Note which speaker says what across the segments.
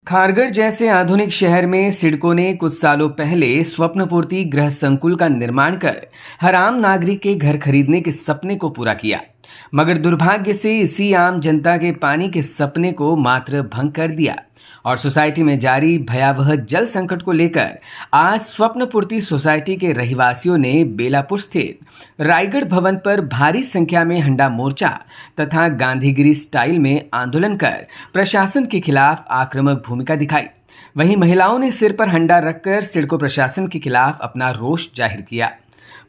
Speaker 1: खारगढ़ जैसे आधुनिक शहर में सिडको ने कुछ सालों पहले स्वप्नपूर्ति गृह संकुल का निर्माण कर हर आम नागरिक के घर खरीदने के सपने को पूरा किया, मगर दुर्भाग्य से इसी आम जनता के पानी के सपने को मात्र भंग कर दिया और सोसाइटी में जारी भयावह जल संकट को लेकर आज स्वप्नपूर्ति सोसाइटी के रहवासियों ने बेलापुर स्थित रायगढ़ भवन पर भारी संख्या में हंडा मोर्चा तथा गांधीगिरी स्टाइल में आंदोलन कर प्रशासन के खिलाफ आक्रामक भूमिका दिखाई। वहीं महिलाओं ने सिर पर हंडा रखकर सिडको प्रशासन के खिलाफ अपना रोष जाहिर किया।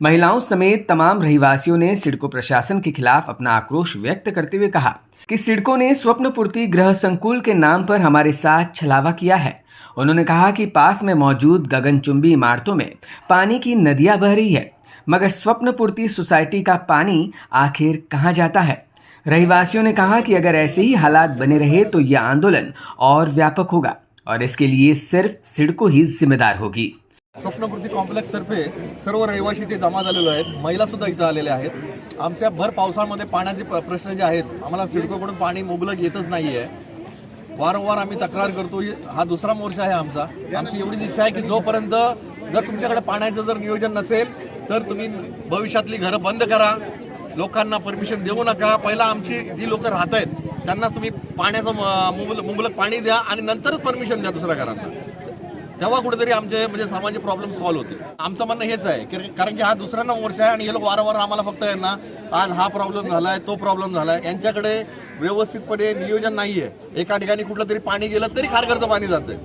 Speaker 1: महिलाओं समेत तमाम रहवासियों ने सिडको प्रशासन के खिलाफ अपना आक्रोश व्यक्त करते हुए कहा कि सिडको ने स्वप्नपूर्ति गृह संकुल के नाम पर हमारे साथ छलावा किया है। उन्होंने कहा कि पास में मौजूद गगनचुंबी इमारतों में पानी की नदियां बह रही है, मगर स्वप्नपूर्ति सोसाइटी का पानी आखिर कहां जाता है। रहवासियों ने कहा कि अगर ऐसे ही हालात बने रहे तो यह आंदोलन और व्यापक होगा और इसके लिए सिर्फ सिडको ही जिम्मेदार होगी।
Speaker 2: स्वप्नपूर्ती कॉम्प्लेक्स तर्फे सर्व रहिवासी इथे जमा झालेले आहेत, महिला सुद्धा इथं आलेल्या आहेत। आमच्या भर पावसामध्ये पाण्याचे प्रश्न जे आहेत, आम्हाला सिडकोकडून पाणी मुबलक येतच नाही आहे। वारंवार आम्ही तक्रार करतो, हा दुसरा मोर्चा आहे आमचा। आमची एवढीच इच्छा आहे की जोपर्यंत जर तुमच्याकडे पाण्याचं जर नियोजन नसेल तर तुम्ही भविष्यातली घरं बंद करा, लोकांना परमिशन देऊ नका। पहिला आमची जी लोक राहत आहेत त्यांना तुम्ही पाण्याचं मुबलक पाणी द्या आणि नंतरच परमिशन द्या दुसऱ्या घरांना, तेव्हा कुठेतरी आमचे म्हणजे सामान्य प्रॉब्लेम सॉल्व्ह होते। आमचं म्हणणं हेच आहे की कारण की हा दुसऱ्यांदा मोर्चा आहे आणि हे लोक वारंवार आम्हाला फक्त यांना आज हा प्रॉब्लेम झालाय तो प्रॉब्लेम झालाय, यांच्याकडे व्यवस्थितपणे नियोजन नाहीये। एका ठिकाणी कुठलं तरी पाणी गेलं तरी खारघरचं पाणी जातंय,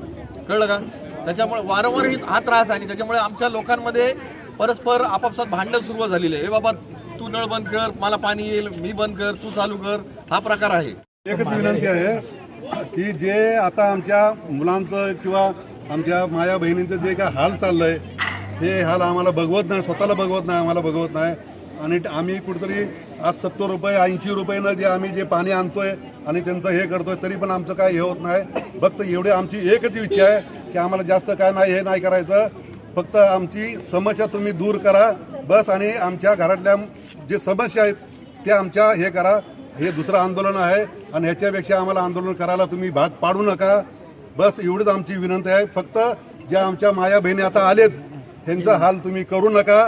Speaker 2: कळलं का? त्याच्यामुळे वारंवार हा त्रास आहे आणि त्याच्यामुळे आमच्या लोकांमध्ये परस्पर आपापसात भांडण सुरू झालेले आहे। हे बाबा तू नळ बंद कर, मला पाणी येईल, मी बंद कर, तू चालू कर, हा प्रकार आहे।
Speaker 3: एकच विनंती आहे की जे आता आमच्या मुलांचं किंवा आमच्या माया बहिणींचं जे काय हाल चाललंय ते हाल आम्हाला बघवत नाही, स्वतःला बघवत नाही, आम्हाला बघवत नाही। आणि आम्ही कुठेतरी आज 70 रुपये 80 रुपयानं जे आम्ही जे पाणी आणतोय आणि त्यांचं हे करतोय तरी पण आमचं काय हे होत नाही। फक्त एवढे आमची एकच इच्छा आहे की आम्हाला जास्त काय नाही हे नाही करायचं, फक्त आमची समस्या तुम्ही दूर करा बस। आणि आमच्या घरातल्या जे समस्या आहेत ते आमच्या हे करा। हे दुसरं आंदोलन आहे आणि ह्याच्यापेक्षा आम्हाला आंदोलन करायला तुम्ही भाग पाडू नका, बस एवढीच आमची विनंती आहे। फक्त ज्या आमच्या माया बहिणी आता आलेत त्यांचा हाल तुम्ही करू नका,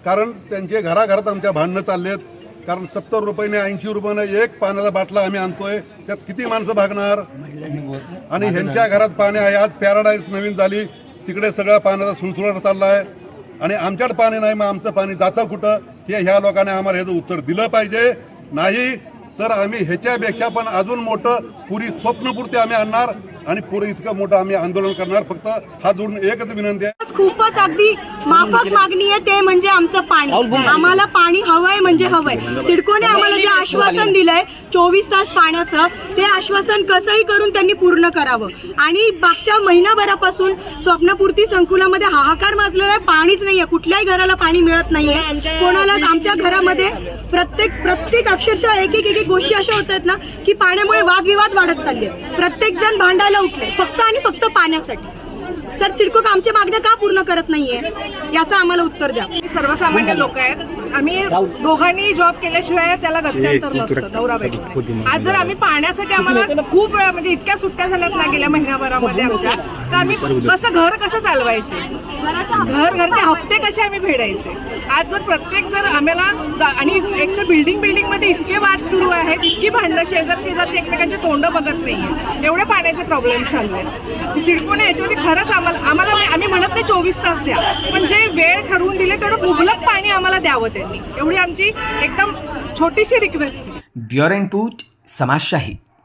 Speaker 3: कारण त्यांचे घराघरात आमच्या भांडणं चाललेत। कारण 70 रुपयाने 80 रुपयाने एक पाण्याचा बाटला आम्ही आणतोय, त्यात किती माणसं भागणार? आणि ह्यांच्या घरात पाणी आहे, आज पॅराडाईज नवीन झाली, तिकडे सगळा पाण्याचा सुळसुळाट चालला आहे आणि आमच्याकडे पाणी नाही, मग आमचं पाणी जातं कुठं? हे ह्या लोकांनी आम्हाला ह्याचं उत्तर दिलं पाहिजे। नाही तर आम्ही ह्याच्यापेक्षा पण अजून मोठं पुरी स्वप्नपूर्ती आम्ही आणणार आणि पुढे इतकं मोठं आम्ही आंदोलन करणार। फक्त हा जोडून एकच विनंती आहे,
Speaker 4: खूपच अगदी माफक मागणी आहे ते म्हणजे आमचं पाणी। आम्हाला पाणी हवंय म्हणजे हवंय। सिडकोने आम्हाला जे आश्वासन दिलंय 24 तास पाण्याचं, ते आश्वासन कसंही करून त्यांनी पूर्ण करावं। आणि मागच्या महिनाभरापासून स्वप्नपूर्ती संकुलामध्ये हाहाकार माजलेला आहे, पाणीच नाहीये, कुठल्याही घराला पाणी मिळत नाहीये कोणालाच। आमच्या घरामध्ये प्रत्येक अक्षरशः एक गोष्टी अशा होत आहेत ना की पाण्यामुळे वादविवाद वाढत चालले, प्रत्येक जण भांडायला उठले फक्त आणि फक्त पाण्यासाठी। सर, सिडको आमच्या मागण्या का पूर्ण करत नाहीये याचं आम्हाला उत्तर द्या।
Speaker 5: सर्वसामान्य लोक आहेत, आम्ही दोघांनी जॉब केल्याशिवाय त्याला गत्यंतर नसतं नवरा बायको। आज जर आम्ही पाण्यासाठी आम्हाला खूप वेळा म्हणजे इतक्या सुट्ट्या झाल्यात ना गेल्या महिन्याभरामध्ये आमच्या, तर आम्ही कसं चालवायचे, घरचे हप्ते कसे आम्ही फेडायचे। आज जर प्रत्येक जर आम्हाला आणि एक तर बिल्डिंग मध्ये इतके वाद सुरू आहेत, इतकी भांडणं, शेजारचे एकमेकांचे तोंड बघत नाहीये, एवढे पाण्याचे प्रॉब्लेम चालू आहेत। सिडकोने याच्यावरती खरंच आम्ही म्हणत नाही 24 तास द्या, पण जे वेळ ठरवून दिले तेवढं मुबलक पाणी आम्हाला द्यावं त्यांनी, एवढी आमची एकदम छोटीशी रिक्वेस्ट।
Speaker 1: Bureau report, समाजशाही।